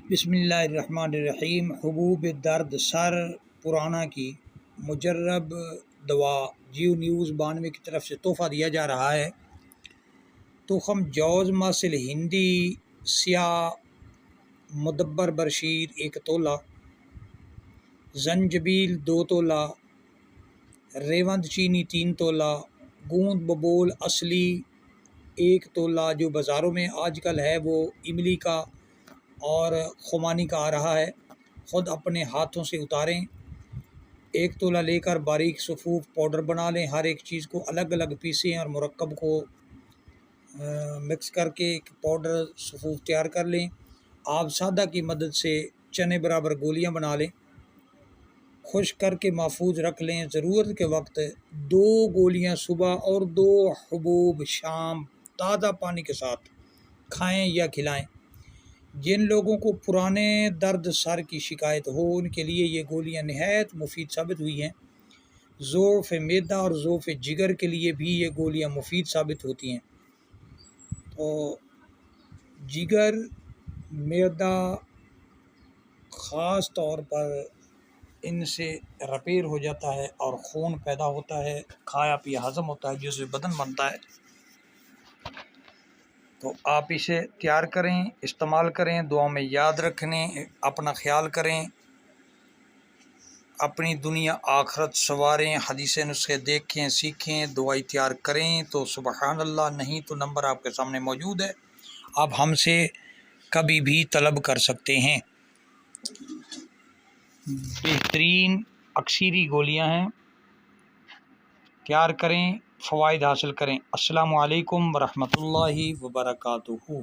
बिस्मिल्लाहिर्रहमानिर्रहीम। हुबूब दर्द सर पुराना की मुजर्रब दवा जियो न्यूज़ 92 की तरफ से तोहफ़ा दिया जा रहा है। तुखम जौज़ मासिल हिंदी स्याह मुदब्बर बरशीर 1 तोला, जंजबील 2 तोला, रेवंद चीनी 3 तोला, गूंद बबोल असली 1 तोला। जो बाज़ारों में आजकल है वो इमली का और खुमानी का आ रहा है। ख़ुद अपने हाथों से उतारें। 1 तोला लेकर बारीक सफ़ूफ पाउडर बना लें। हर एक चीज़ को अलग अलग पीसें और मुरक्कब को मिक्स करके एक पाउडर सफ़ूफ तैयार कर लें। आप सादा की मदद से चने बराबर गोलियां बना लें, खुश्क करके महफूज रख लें। ज़रूरत के वक्त 2 गोलियां सुबह और 2 हुबूब शाम ताज़ा पानी के साथ खाएं या खिलाएं। जिन लोगों को पुराने दर्द सर की शिकायत हो उनके लिए ये गोलियां नहायत मुफीद साबित हुई हैं। ज़ोफ़ मैदा और ज़ोफ़ जिगर के लिए भी ये गोलियां मुफीद साबित होती हैं। तो जिगर मैदा ख़ास तौर पर इनसे रिपेयर हो जाता है और खून पैदा होता है, खाया पिया हज़म होता है, जिससे बदन बनता है। तो आप इसे तैयार करें, इस्तेमाल करें, दुआ में याद रखने, अपना ख्याल करें, अपनी दुनिया आखरत संवारें, हदीस नुस्खे देखें, सीखें, दुआई तैयार करें तो सुबहान अल्लाह। नहीं तो नंबर आपके सामने मौजूद है, आप हमसे कभी भी तलब कर सकते हैं। बेहतरीन अक्सीरी गोलियां हैं, तैयार करें, फ़वाइद हासिल करें। अस्सलामु अलैकुम वरहमतुल्लाहि वबरकातुहू।